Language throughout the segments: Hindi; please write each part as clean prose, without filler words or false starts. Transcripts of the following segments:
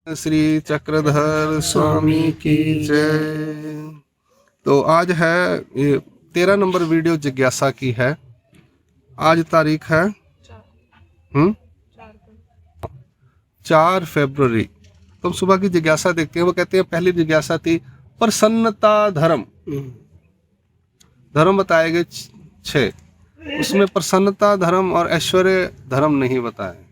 श्री चक्रधर स्वामी की जय। तो आज है 13 नंबर वीडियो जिज्ञासा की है। आज तारीख है 4 फरवरी। तो हम सुबह की जिज्ञासा देखते हैं। वो कहते हैं पहली जिज्ञासा थी प्रसन्नता धर्म। धर्म बताए गए 6, उसमें प्रसन्नता धर्म और ऐश्वर्य धर्म नहीं बताए।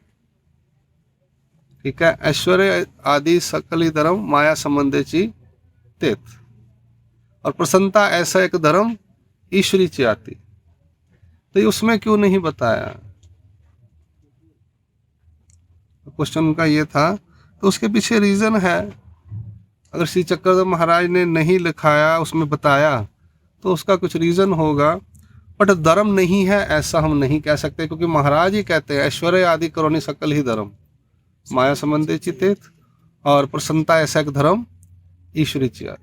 ठीक है, ऐश्वर्य आदि सकली धर्म माया संबंधेची तेत, और प्रसन्नता ऐसा एक धर्म ईश्वरी आती। तो ये उसमें क्यों नहीं बताया? क्वेश्चन उनका ये था। तो उसके पीछे रीजन है। अगर श्री चक्रधर महाराज ने नहीं लिखाया, उसमें बताया, तो उसका कुछ रीजन होगा। बट धर्म नहीं है ऐसा हम नहीं कह सकते, क्योंकि महाराज ही कहते हैं ऐश्वर्य आदि करोनि सकल ही धर्म माया संबंधी चितेत, और प्रसन्नता ऐसा एक धर्म ईश्वरी चियात।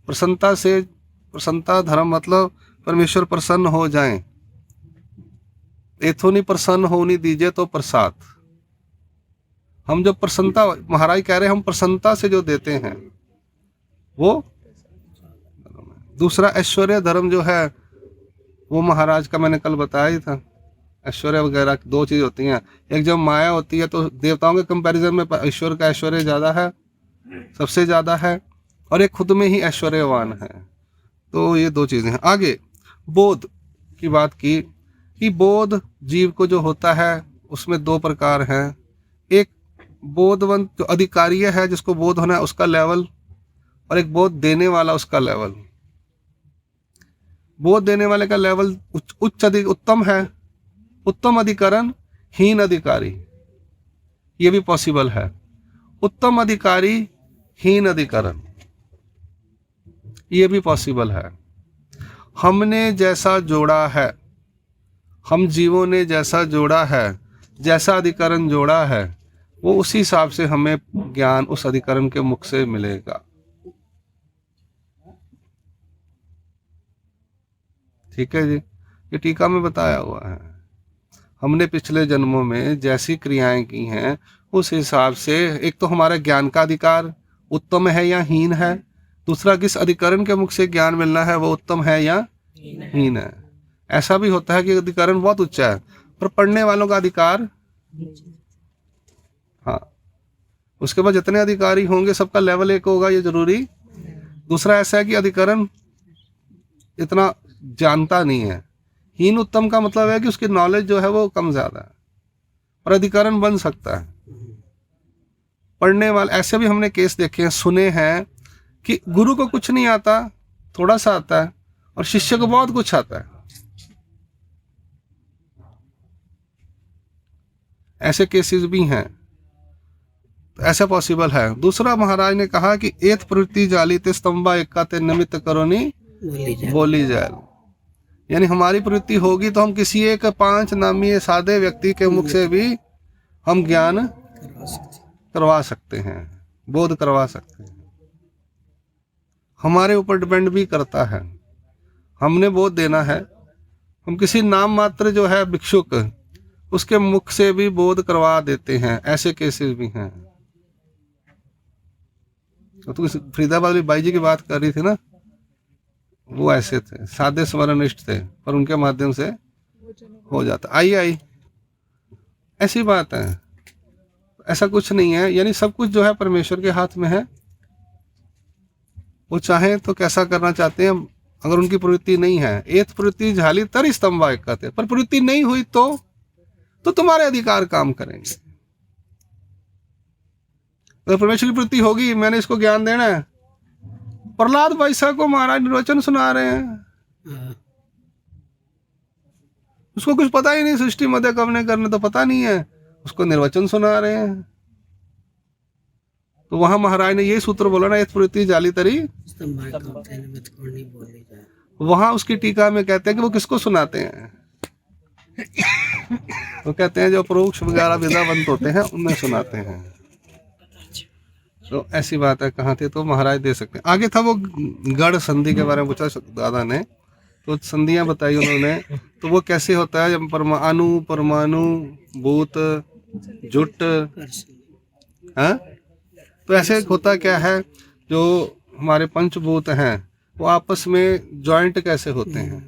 प्रसन्नता धर्म मतलब परमेश्वर प्रसन्न हो जाएं। एथोनी प्रसन्न होनी दीजिए तो प्रसाद। हम जो प्रसन्नता, महाराज कह रहे हैं हम प्रसन्नता से जो देते हैं वो। दूसरा ऐश्वर्य धर्म जो है वो महाराज का मैंने कल बताया ही था। ऐश्वर्य वगैरह 2 चीज होती हैं। एक जब माया होती है तो देवताओं के कंपैरिजन में ईश्वर का ऐश्वर्य ज्यादा है, सबसे ज्यादा है, और एक खुद में ही ऐश्वर्यवान है। तो ये 2 चीजें हैं। आगे बोध की बात की कि बोध जीव को जो होता है उसमें 2 प्रकार हैं। एक बोधवंत जो अधिकारी है, जिसको बोध होना है, उसका लेवल, और एक बोध देने वाला उसका लेवल। बोध देने वाले का लेवल उच्च अधिक उत्तम है, उत्तम अधिकरण, हीन अधिकारी, ये भी पॉसिबल है। उत्तम अधिकारी, हीन अधिकरण, ये भी पॉसिबल है। हमने जैसा जोड़ा है, हम जीवों ने जैसा जोड़ा है, जैसा अधिकरण जोड़ा है, वो उसी हिसाब से हमें ज्ञान उस अधिकरण के मुख से मिलेगा। ठीक है जी, ये टीका में बताया हुआ है। हमने पिछले जन्मों में जैसी क्रियाएं की हैं उस हिसाब से, एक तो हमारा ज्ञान का अधिकार उत्तम है या हीन है, दूसरा किस अधिकरण के मुख से ज्ञान मिलना है वो उत्तम है या हीन है। ऐसा भी होता है कि अधिकरण बहुत ऊंचा है पर पढ़ने वालों का अधिकार, हाँ, उसके बाद जितने अधिकारी होंगे सबका लेवल एक होगा, ये जरूरी। दूसरा ऐसा है कि अधिकरण इतना जानता नहीं है। हीन उत्तम का मतलब है कि उसकी नॉलेज जो है वो कम ज्यादा है, पर अधिकरण बन सकता है। पढ़ने वाले ऐसे भी हमने केस देखे हैं, सुने हैं कि गुरु को कुछ नहीं आता, थोड़ा सा आता है, और शिष्य को बहुत कुछ आता है। ऐसे केसेस भी हैं। तो ऐसा पॉसिबल है। दूसरा महाराज ने कहा कि एत प्रवृत्ति जाली ते स्तंभा एक्का ते निमित्त करोनी बोली जाए। यानी हमारी प्रवृत्ति होगी तो हम किसी एक 5 नामी सादे व्यक्ति के मुख से भी हम ज्ञान करवा सकते हैं, बोध करवा सकते हैं। हमारे ऊपर डिपेंड भी करता है, हमने बोध देना है। हम किसी नाम मात्र जो है भिक्षुक, उसके मुख से भी बोध करवा देते हैं। ऐसे केसेस भी हैं। तो फरीदाबाद वाली बाई जी की बात कर रही थी ना, वो ऐसे थे, सादे स्वरनिष्ठ थे, पर उनके माध्यम से हो जाता। आई ऐसी बात है। ऐसा कुछ नहीं है। यानी सब कुछ जो है परमेश्वर के हाथ में है। वो चाहे तो कैसा करना चाहते हैं। अगर उनकी प्रवृत्ति नहीं है, एत प्रवृत्ति झाली तर स्तंभा एक कहते, पर प्रवृत्ति नहीं हुई तो तुम्हारे अधिकार काम करेंगे। तो परमेश्वर की प्रवृत्ति होगी, मैंने इसको ज्ञान देना है। प्रहलाद वैसा को महाराज निर्वचन सुना रहे हैं, उसको कुछ पता ही नहीं, सृष्टि मध्य कब ने करने तो पता नहीं है, उसको निर्वचन सुना रहे हैं। तो वहां महाराज ने ये सूत्र बोला ना, प्रवृत्ति जाली तरी। वहां उसकी टीका में कहते हैं कि वो किसको सुनाते हैं, वो कहते हैं जो परोक्ष वगैरह विद्यावंत होते हैं उनमें सुनाते हैं। तो ऐसी बात है। कहाँ थे तो महाराज दे सकते हैं। आगे था वो गढ़ संधि के बारे में पूछा दादा ने, तो संधियां बताई उन्होंने। तो वो कैसे होता है, जब परमाणु भूत जुट, हाँ, तो ऐसे होता क्या है, जो हमारे पंचभूत हैं वो आपस में जॉइंट कैसे होते हैं,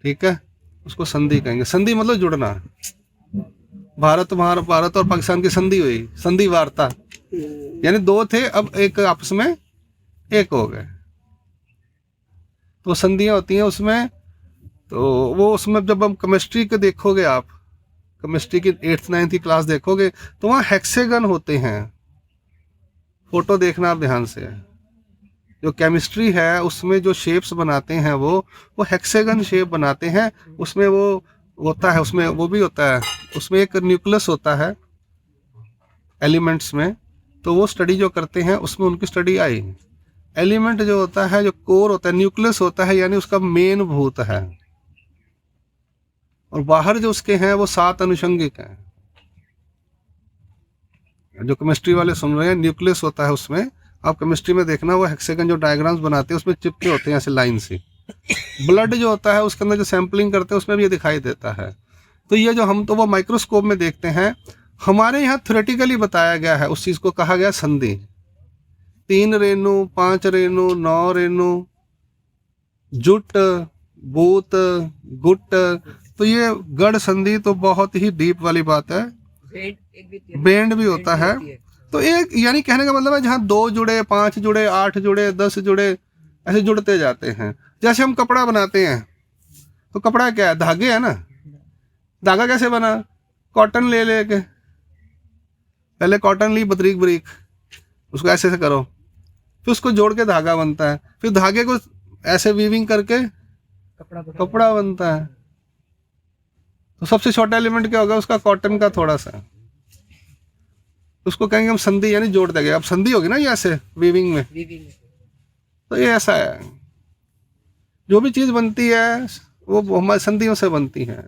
ठीक है, उसको संधि कहेंगे। संधि मतलब जुड़ना। भारत और पाकिस्तान की संधि हुई, संधि वार्ता, यानी दो थे अब एक आपस में एक हो गए, तो संधियां होती हैं उसमें। तो वो उसमें जब हम केमिस्ट्री को देखोगे, आप केमिस्ट्री की 8th 9th की क्लास देखोगे तो वहाँ हेक्सेगन होते हैं। फोटो देखना आप ध्यान से, जो केमिस्ट्री है उसमें जो शेप्स बनाते हैं वो हेक्सेगन शेप बनाते हैं। उसमें वो होता है, उसमें वो भी होता है, उसमें एक न्यूक्लियस होता है एलिमेंट्स में। तो वो स्टडी जो करते हैं उसमें उनकी स्टडी आई। एलिमेंट जो होता है, जो कोर होता है, न्यूक्लियस होता है, यानी उसका मेन भूत है, और बाहर जो उसके हैं वो 7 अनुषंगिक हैं। जो केमिस्ट्री वाले सुन रहे हैं, न्यूक्लियस होता है उसमें, आप केमिस्ट्री में देखना वो हेक्सेगन जो डायग्राम्स बनाते हैं उसमें चिपके होते हैं ऐसे लाइन से। ब्लड जो होता है उसके अंदर जो सैंपलिंग करते हैं उसमें भी ये दिखाई देता है। तो ये जो हम तो वो माइक्रोस्कोप में देखते हैं, हमारे यहाँ थ्योरेटिकली बताया गया है, उस चीज़ को कहा गया संधि। 3 रेणु, 5 रेणु, 9 रेणु, जुट, बूत, गुट, तो ये गढ़ संधि तो बहुत ही डीप वाली बात है। बैंड भी होता है। तो एक यानी कहने का मतलब है जहाँ 2 जुड़े, 5 जुड़े, 8 जुड़े, 10 जुड़े, ऐसे जुड़ते जाते हैं। जैसे हम कपड़ा बनाते हैं, तो कपड़ा क्या है, धागे है ना। धागा कैसे बना, कॉटन ले लेके, पहले कॉटन ली बरीक बरीक, उसको ऐसे से करो, फिर उसको जोड़ के धागा बनता है, फिर धागे को ऐसे वीविंग करके कपड़ा बनता है। तो सबसे छोटा एलिमेंट क्या होगा उसका, कॉटन का थोड़ा सा, उसको कहेंगे हम संधि, यानी जोड़ देंगे। अब संधि होगी ना ये ऐसे वीविंग में, तो ये ऐसा है, जो भी चीज बनती है वो हमारी संधियों से बनती है।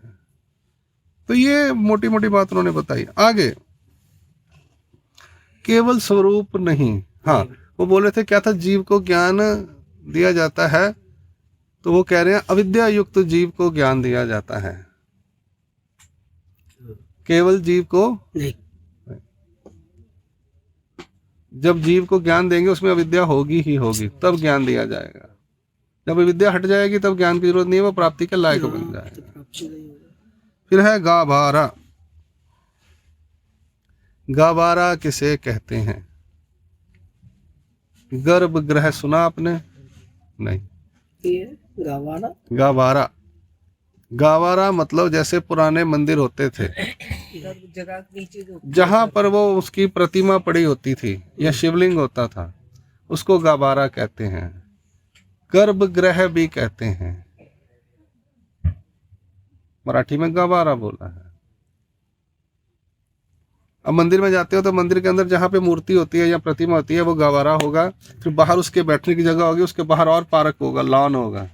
तो ये मोटी मोटी बात उन्होंने बताई। आगे, केवल स्वरूप नहीं, हाँ वो बोल रहे थे क्या था, जीव को ज्ञान दिया जाता है, तो वो कह रहे हैं अविद्या युक्त जीव को ज्ञान दिया जाता है, केवल जीव को नहीं। जब जीव को ज्ञान देंगे उसमें अविद्या होगी ही होगी, तब ज्ञान दिया जाएगा। जब अविद्या हट जाएगी तब ज्ञान की जरूरत नहीं है, वो प्राप्ति के लायक बन जाएगा। फिर है गाभारा। गाभारा किसे कहते हैं, गर्भगृह सुना आपने, नहीं। गावारा, गाभारा, गावारा मतलब जैसे पुराने मंदिर होते थे जहां पर वो उसकी प्रतिमा पड़ी होती थी या शिवलिंग होता था, उसको गाभारा कहते हैं। गर्भगृह भी कहते हैं, मराठी में गाभारा बोला है। अब मंदिर में जाते हो तो मंदिर के अंदर जहाँ पे मूर्ति होती है या प्रतिमा होती है वो गाभारा होगा। फिर बाहर उसके बैठने की जगह होगी, उसके बाहर और पार्क होगा, लॉन होगा।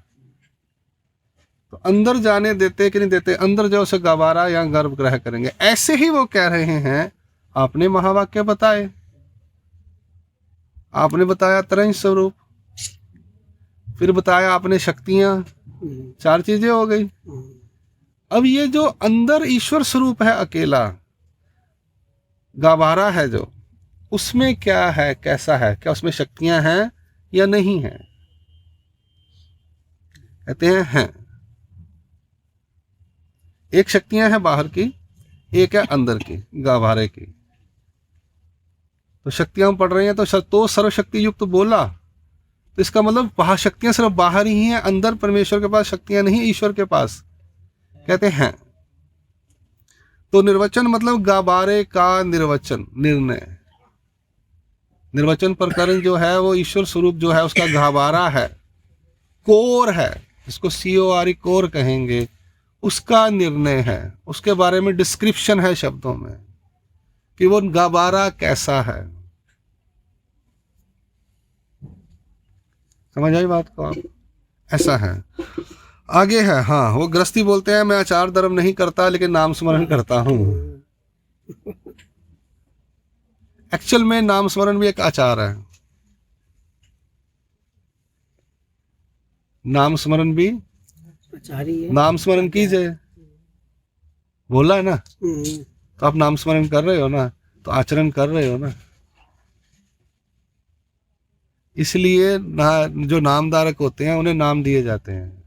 तो अंदर जाने देते कि नहीं देते, अंदर जो उसे गाभारा या गर्भगृह करेंगे। ऐसे ही वो कह रहे हैं, आपने महावाक्य बताए, आपने बताया तरंग स्वरूप, फिर बताया आपने शक्तियां, 4 चीजें हो गई। अब ये जो अंदर ईश्वर स्वरूप है अकेला, गाभारा है जो, उसमें क्या है, कैसा है, क्या उसमें शक्तियां हैं या नहीं है? कहते हैं। एक शक्तियां हैं बाहर की, एक है अंदर की, गाभारे की। तो शक्तियां हम पढ़ रहे हैं तो सर्वशक्ति युक्त बोला, तो इसका मतलब बाहर शक्तियां सिर्फ बाहर ही हैं, अंदर परमेश्वर के पास शक्तियां नहीं, ईश्वर के पास। कहते हैं तो निर्वचन मतलब गाभारे का निर्वचन, निर्णय, निर्वचन प्रकरण जो है वो ईश्वर स्वरूप जो है उसका गाभारा है, कोर है, जिसको CORE कोर कहेंगे, उसका निर्णय है, उसके बारे में डिस्क्रिप्शन है शब्दों में कि वो गाभारा कैसा है। समझ आई बात को आप? ऐसा है। आगे है, हाँ वो गृहस्थी बोलते हैं मैं आचार धर्म नहीं करता लेकिन नाम स्मरण करता हूं। एक्चुअल में नाम स्मरण भी एक आचार है, नाम स्मरण भी आचार ही है। नाम स्मरण कीजिए, बोला है ना, तो आप नाम स्मरण कर रहे हो ना, तो आचरण कर रहे हो ना। इसलिए जो नामधारक होते हैं उन्हें नाम दिए जाते हैं।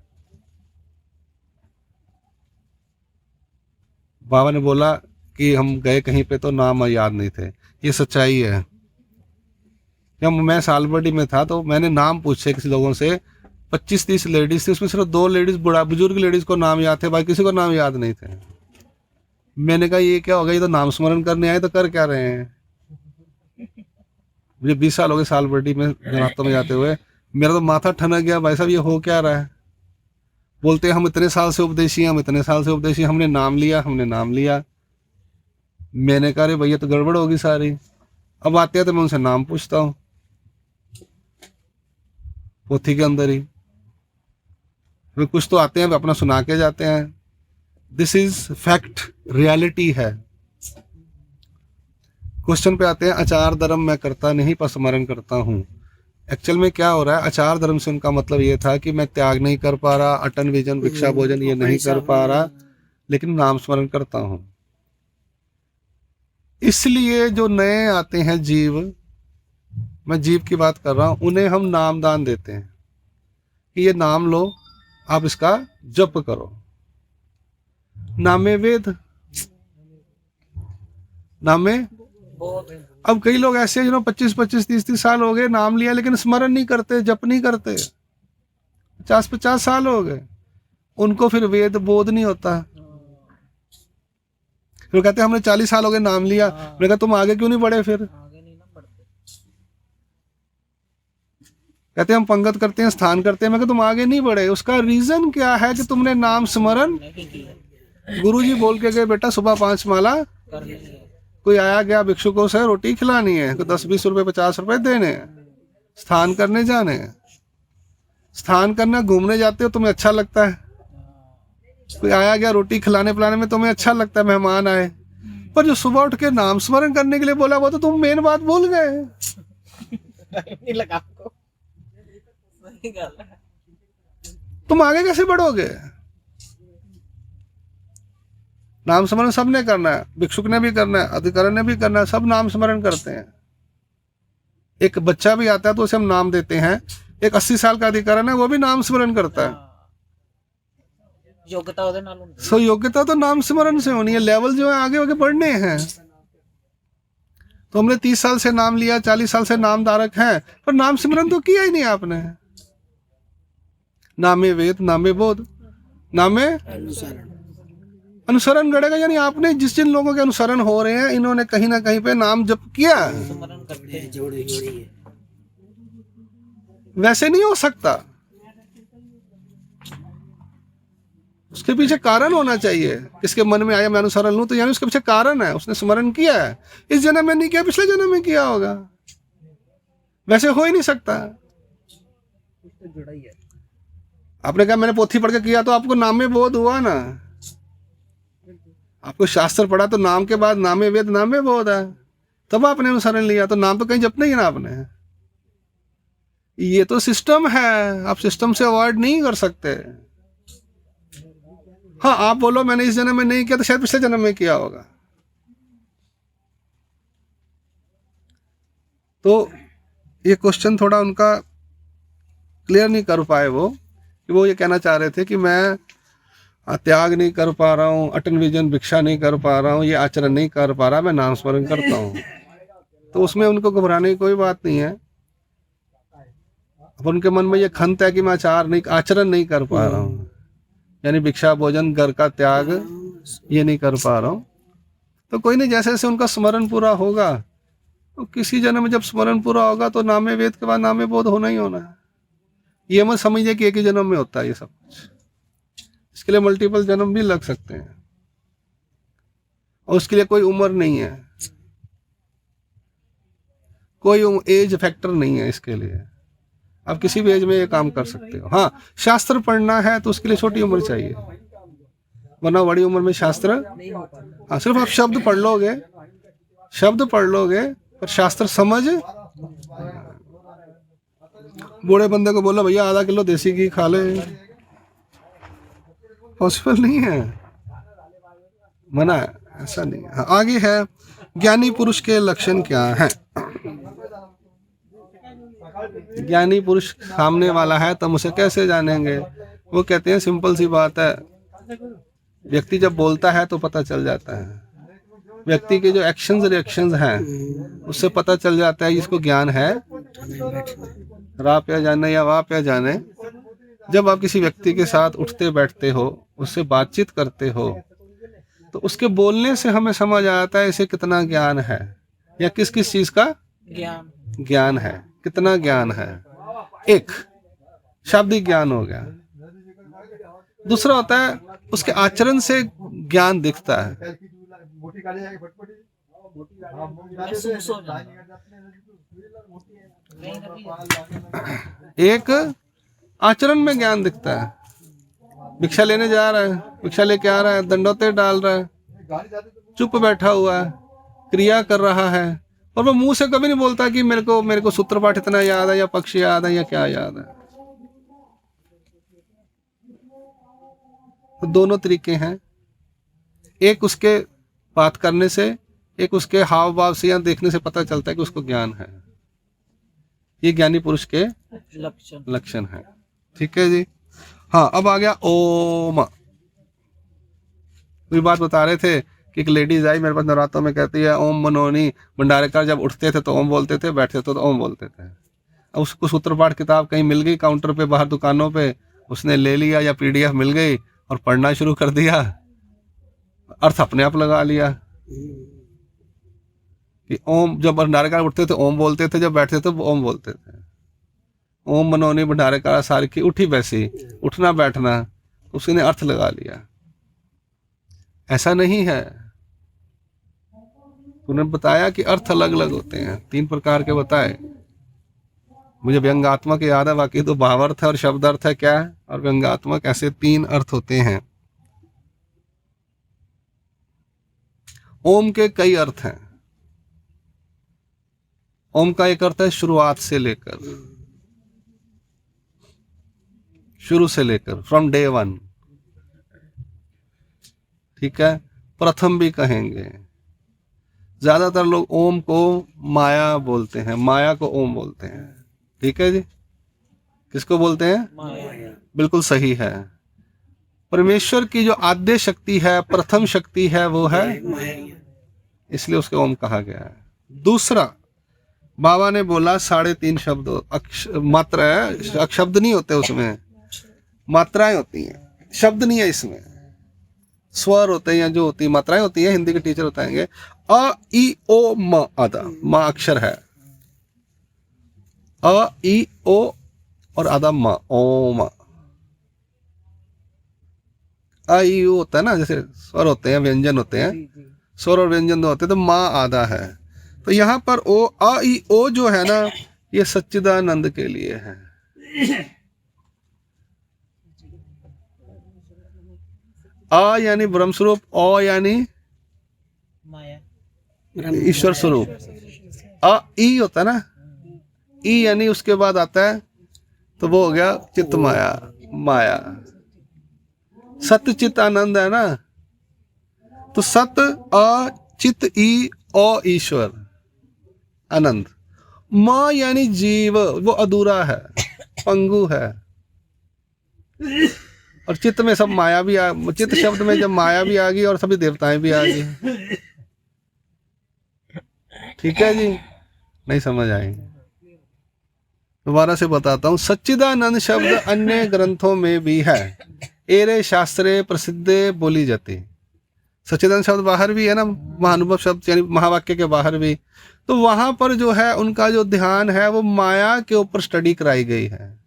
बाबा ने बोला कि हम गए कहीं पे तो नाम याद नहीं थे, ये सच्चाई है। जब मैं सालबर्डी में था तो मैंने नाम पूछे किसी लोगों से, 25-30 लेडीज थी, उसमें सिर्फ 2 लेडीज बुजुर्ग लेडीज को नाम याद थे, बाकी किसी को नाम याद नहीं थे। मैंने कहा ये क्या होगा, ये तो नाम स्मरण करने आए तो कर क्या रहे हैं। मुझे 20 साल हो गए सालबर्डी में जनातों में जाते हुए, मेरा तो माथा ठनक गया, भाई साहब ये हो क्या रहा है। बोलते हैं हम इतने साल से उपदेशी हैं, हम इतने साल से उपदेशी, हमने नाम लिया, हमने नाम लिया। मैंने कहा अरे भैया तो गड़बड़ होगी सारी। अब आते हैं तो मैं उनसे नाम पूछता हूँ पोथी के अंदर ही, फिर कुछ तो आते हैं अपना सुना के जाते हैं। दिस इज फैक्ट, रियलिटी है। क्वेश्चन पे आते हैं, आचार धर्म मैं करता नहीं पर स्मरण करता हूँ। एक्चुअल में क्या हो रहा है, आचार धर्म से उनका मतलब ये था कि मैं त्याग नहीं कर पा रहा, अटन विजन भिक्षा भोजन ये नहीं कर पा रहा, लेकिन नाम स्मरण करता हूँ। इसलिए जो नए आते हैं जीव, मैं जीव की बात कर रहा हूं, उन्हें हम नाम दान देते हैं कि ये नाम लो, आप इसका जप करो। नामे वेद, नामे। अब कई लोग ऐसे हैं जिन्होंने 25-25, 30-30 साल हो गए नाम लिया, लेकिन स्मरण नहीं करते, जप नहीं करते। 50-50 साल हो गए, उनको फिर वेद बोध नहीं होता। फिर कहते हैं हमने 40 साल हो गए नाम लिया। मैंने कहा तुम आगे क्यों नहीं बढ़े फिर। कहते हैं हम पंगत करते हैं, स्थान करते हैं। मैं कहा तुम आगे नहीं बढ़े, उसका रीजन क्या है कि तुमने नाम स्मरण। गुरुजी बोल के गए बेटा सुबह 5 माला, कोई आया गया भिक्षुकों से रोटी खिलानी है, कोई 10-20 रुपए 50 रुपए देने हैं, स्थान करने जाने हैं। स्थान करना घूमने जाते हो तुम्हें अच्छा लगता है, कोई आया गया रोटी खिलाने पिलाने में तुम्हें अच्छा लगता है, मेहमान आए। पर जो सुबह उठ के नाम स्मरण करने के लिए बोला, वो तो तुम मेन बात भूल गए। नहीं लगा आपको। सही गल है। तुम आगे कैसे बढ़ोगे। नाम स्मरण सबने करना है, भिक्षुक ने भी करना है, अधिकारी ने भी करना है, सब नाम स्मरण करते हैं। एक बच्चा भी आता है तो उसे हम नाम देते हैं। एक 80 साल का अधिकारी है वो भी नाम स्मरण करता है। योग्यता ਉਹਦੇ ਨਾਲ ਹੁੰਦੀ सो योग्यता तो नाम स्मरण से होनी है, लेवल जो है आगे आगे बढ़ने हैं। तो हमने 30 साल से नाम लिया, 40 साल से नाम धारक हैं, पर नाम स्मरण तो किया ही नहीं आपने। नामे वेद, नामे बोध, नामे अनुसरण गड़ेगा। यानी आपने जिस जिन लोगों के अनुसरण हो रहे हैं, इन्होंने कहीं ना कहीं पे नाम जप किया है। स्मरण करते हैं, जोड़ी है। वैसे नहीं हो सकता, उसके पीछे कारण होना चाहिए। किसके मन में आया मैं अनुसरण लूं, तो यानी उसके पीछे कारण है, उसने स्मरण किया है। इस जन्म में नहीं किया, पिछले जन्म में किया होगा। वैसे हो ही नहीं सकता। जुड़ा ही है। आपने कहा मैंने पोथी पढ़ के किया, तो आपको नामे बोध हुआ ना। आपको शास्त्र पढ़ा तो नाम के बाद नामे वेद नामे बोध है, तब आपने अनुसरण लिया। तो नाम तो कहीं जपना ही है ना आपने। ये तो सिस्टम है, आप सिस्टम से अवॉइड नहीं कर सकते। हाँ आप बोलो मैंने इस जन्म में नहीं किया, तो शायद पिछले जन्म में किया होगा। तो ये क्वेश्चन थोड़ा उनका क्लियर नहीं कर पाए वो, कि वो ये कहना चाह रहे थे कि मैं त्याग नहीं कर पा रहा हूँ, अटल विजन भिक्षा नहीं कर पा रहा हूँ, ये आचरण नहीं कर पा रहा, मैं नाम स्मरण करता हूँ। तो उसमें उनको घबराने की कोई बात नहीं है। अब उनके मन में ये खंत है कि मैं आचरण नहीं कर पा रहा हूँ, यानी भिक्षा भोजन घर का त्याग ये नहीं कर पा रहा हूँ। तो कोई नहीं, जैसे जैसे उनका स्मरण पूरा होगा, तो किसी जन्म में जब स्मरण पूरा होगा तो नामे वेद के बाद नामे बोध होना ही होना है। ये मत समझिए कि एक ही जन्म में होता है ये सब कुछ। इसके लिए मल्टीपल जन्म भी लग सकते हैं, और उसके लिए कोई उम्र नहीं है, कोई एज फैक्टर नहीं है इसके लिए। आप किसी भी एज में ये काम कर सकते हो। हाँ शास्त्र पढ़ना है तो उसके लिए छोटी उम्र चाहिए, वरना बड़ी उम्र में शास्त्र। हाँ सिर्फ आप शब्द पढ़ लोगे, पर शास्त्र समझ। बूढ़े बंदे को बोलो भैया आधा किलो देसी घी खा ले, पॉसिबल नहीं है, मना है, ऐसा नहीं है। हाँ, आगे है ज्ञानी पुरुष के लक्षण क्या हैं। ज्ञानी पुरुष सामने वाला है तो उसे कैसे जानेंगे? वो कहते हैं सिंपल सी बात है, व्यक्ति जब बोलता है तो पता चल जाता है, व्यक्ति के जो एक्शंस रिएक्शंस हैं उससे पता चल जाता है इसको ज्ञान है, रा पे जाने या वाह पे जाने। जब आप किसी व्यक्ति के साथ उठते बैठते हो, उससे बातचीत करते हो, तो उसके बोलने से हमें समझ आता है इसे कितना ज्ञान है या किस किस चीज का ज्ञान है, कितना ज्ञान है। एक शाब्दिक ज्ञान हो गया। दूसरा होता है उसके आचरण से ज्ञान दिखता है। एक आचरण में ज्ञान दिखता है, भिक्षा लेने जा रहा है, भिक्षा लेके आ रहा है, दंडोते डाल रहा है, चुप बैठा हुआ है, क्रिया कर रहा है, और वो मुंह से कभी नहीं बोलता कि मेरे को सूत्रपाठ इतना याद है या पक्ष याद है या क्या याद है। तो दोनों तरीके हैं, एक उसके बात करने से, एक उसके हाव भाव से या देखने से पता चलता है कि उसको ज्ञान है। ये ज्ञानी पुरुष के लक्षण है। ठीक है जी। हाँ, अब आ गया ओम। कोई बात बता रहे थे कि एक लेडीज आई मेरे पास नवरात्रों में, कहती है ओम मनोनी। भंडारेकर जब उठते थे तो ओम बोलते थे, बैठते थे तो ओम बोलते थे। अब उसको सूत्रपाठ किताब कहीं मिल गई काउंटर पे बाहर दुकानों पे, उसने ले लिया या पीडीएफ मिल गई और पढ़ना शुरू कर दिया, अर्थ अपने आप लगा लिया कि ओम। जब भंडारेकर उठते थे ओम बोलते थे, जब बैठते थे ओम बोलते थे। ओम मनोनी भंडारेकर सारी की उठी बैसी, उठना बैठना, उसने अर्थ लगा लिया। ऐसा नहीं है। उन्होंने बताया कि अर्थ अलग अलग होते हैं, 3 प्रकार के बताए। मुझे व्यंग्यात्मक याद है, बाकी तो भावार्थ है और शब्दार्थ है क्या है, और व्यंग्यात्मक, ऐसे 3 अर्थ होते हैं। ओम के कई अर्थ हैं। ओम का एक अर्थ है शुरुआत से लेकर, शुरू से लेकर, फ्रॉम डे 1। ठीक है, प्रथम भी कहेंगे। ज्यादातर लोग ओम को माया बोलते हैं, माया को ओम बोलते हैं। ठीक है जी। किसको बोलते हैं? माया। बिल्कुल सही है। परमेश्वर की जो आद्य शक्ति है, प्रथम शक्ति है, वो है माया, इसलिए उसके ओम कहा गया है। दूसरा, बाबा ने बोला 3.5 शब्द मात्रा है, शब्द नहीं होते उसमें, मात्राएं होती हैं, शब्द नहीं है इसमें। स्वर होते हैं, जो होती है मात्राएं होती हैं, हिंदी के टीचर बताएंगे। अ ई ओ म आधा, म अक्षर है, अ ई ओ और आधा म, ओम। अ ई ओ होता है ना, जैसे स्वर होते हैं, व्यंजन होते हैं, स्वर और व्यंजन दो होते हैं, तो म आधा है। तो यहाँ पर ओ, अ ई ओ जो है ना, ये सच्चिदानंद के लिए है। अ यानी ब्रह्म स्वरूप, ओ यानी ईश्वर स्वरूप, अ ई होता है ना, ई यानी उसके बाद आता है, तो वो हो गया चित्त माया, माया। सत्य चित्त आनंद है ना, तो सत अ चित्त ई ओ ईश्वर आनंद। म यानी जीव, वो अधूरा है, पंगु है। और चित्त में सब माया भी आ, चित्त शब्द में जब माया भी आ गई और सभी देवताएं भी आ गई। ठीक है जी, नहीं समझ आई? दोबारा से बताता हूं। सच्चिदानंद शब्द अन्य ग्रंथों में भी है, एरे शास्त्रे प्रसिद्ध बोली जाती। सच्चिदानंद शब्द बाहर भी है ना, महानुभव शब्द यानी महावाक्य के बाहर भी। तो वहां पर जो है उनका जो ध्यान है वो माया के ऊपर स्टडी कराई गई है।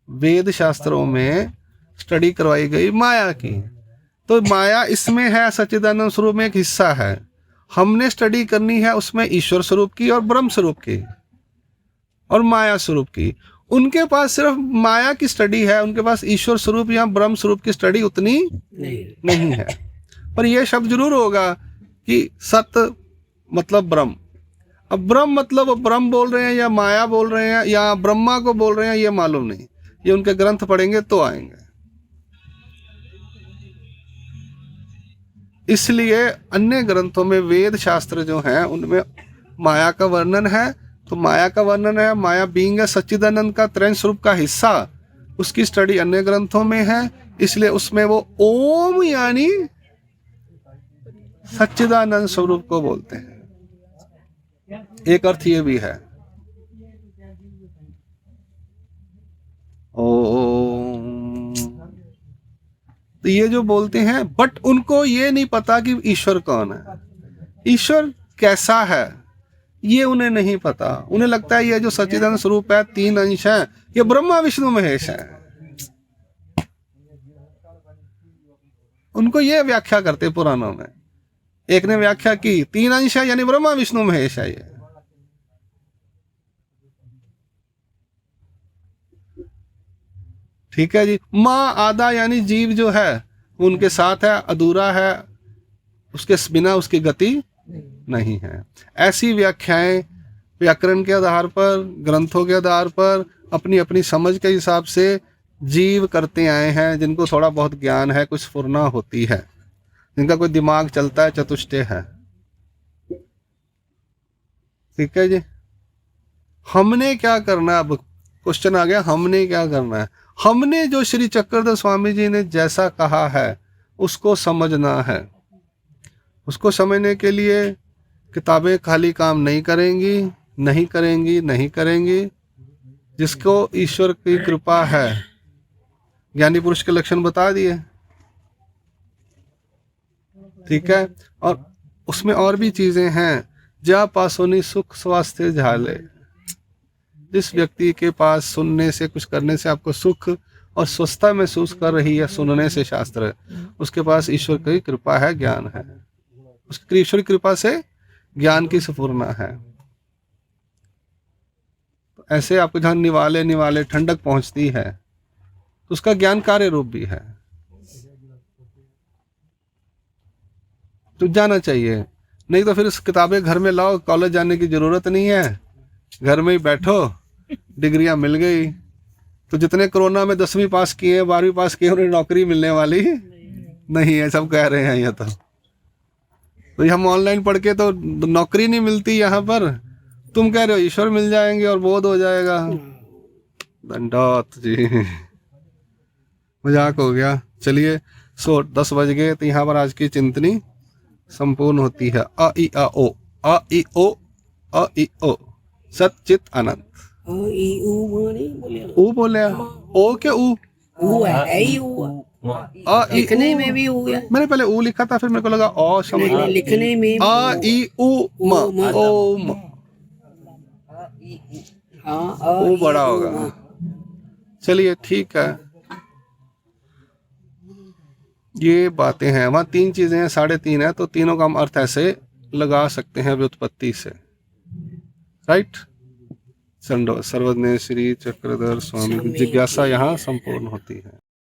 वेद शास्त्रों में स्टडी करवाई गई माया की। तो माया इसमें है, सच्चिदानंद स्वरूप में एक हिस्सा है। हमने स्टडी करनी है उसमें ईश्वर स्वरूप की और ब्रह्म स्वरूप की और माया स्वरूप की। उनके पास सिर्फ माया की स्टडी है, उनके पास ईश्वर स्वरूप या ब्रह्म स्वरूप की स्टडी उतनी नहीं है। पर यह शब्द जरूर होगा कि सत्य मतलब ब्रह्म। अब ब्रह्म मतलब ब्रह्म बोल रहे हैं या माया बोल रहे हैं या ब्रह्मा को बोल रहे हैं, ये मालूम नहीं। ये उनके ग्रंथ पढ़ेंगे तो आएंगे। इसलिए अन्य ग्रंथों में, वेद शास्त्र जो हैं, उनमें माया का वर्णन है, तो माया का वर्णन है, माया बीइंग है सच्चिदानंद का त्रैण स्वरूप का हिस्सा, उसकी स्टडी अन्य ग्रंथों में है, इसलिए उसमें वो ओम यानी सच्चिदानंद स्वरूप को बोलते हैं। एक अर्थ ये भी है। ओम, तो ये जो बोलते हैं, बट उनको ये नहीं पता कि ईश्वर कौन है, ईश्वर कैसा है, ये उन्हें नहीं पता। उन्हें लगता है ये जो सच्चिदानंद स्वरूप है, 3 अंश है, ये ब्रह्मा विष्णु महेश है। उनको ये व्याख्या करते पुराणों में, एक ने व्याख्या की 3 अंश है यानी ब्रह्मा विष्णु महेश है ये। ठीक है जी। माँ आधा यानी जीव जो है वो उनके साथ है, अधूरा है, उसके बिना उसकी गति नहीं है। ऐसी व्याख्याएं व्याकरण के आधार पर, ग्रंथों के आधार पर, अपनी अपनी समझ के हिसाब से जीव करते आए हैं, जिनको थोड़ा बहुत ज्ञान है, कुछ स्फुरना होती है, जिनका कोई दिमाग चलता है, चतुष्टय है। ठीक है जी। हमने क्या करना है, अब क्वेश्चन आ गया, हमने क्या करना है। हमने जो श्री चक्रधर स्वामी जी ने जैसा कहा है उसको समझना है। उसको समझने के लिए किताबें खाली काम नहीं करेंगी, नहीं करेंगी, नहीं करेंगी। जिसको ईश्वर की कृपा है, ज्ञानी पुरुष के लक्षण बता दिए, ठीक है। और उसमें और भी चीजें हैं। जा पासोनी सुख स्वास्थ्य झाले, जिस व्यक्ति के पास सुनने से, कुछ करने से आपको सुख और स्वस्थता महसूस कर रही है, सुनने से शास्त्र, उसके पास ईश्वर की कृपा है, ज्ञान है। उसकी ईश्वर की कृपा से ज्ञान की संपूर्णा है। तो ऐसे आपको जहाँ निवाले निवाले ठंडक पहुंचती है, तो उसका ज्ञान कार्य रूप भी है, तो जाना चाहिए। नहीं तो फिर इस किताबें घर में लाओ, कॉलेज जाने की जरूरत नहीं है, घर में ही बैठो, डिग्रियां मिल गई। तो जितने कोरोना में 10वीं पास किए, 12वीं पास किए, उन्हें नौकरी मिलने वाली नहीं है, सब कह रहे हैं। ये तो हम ऑनलाइन पढ़ के तो नौकरी नहीं मिलती यहाँ पर, तुम कह रहे हो ईश्वर मिल जाएंगे और बोध हो जाएगा। दंडौत जी, मजाक हो गया। चलिए 10 बज गए, तो यहाँ पर आज की चिंतनी संपूर्ण होती है। अ ई अ ओ, अ ई ओ, अ ई ओ, सत चित आनंद। ऊ बोले, ओ के ऊ, लिखने में भी ऊ है। मैंने पहले ऊ लिखा था, फिर मेरे को लगा ओ, समझ नहीं, लिखने में आ ई उ म, ओम। ऊ बड़ा होगा। चलिए ठीक है, ये बातें हैं। वहाँ 3 चीजें हैं, 3.5 है, तो तीनों का हम अर्थ ऐसे लगा सकते हैं व्युत्पत्ति से, राइट। सर्वज्ञ श्री चक्रधर स्वामी की जिज्ञासा यहाँ संपूर्ण होती है।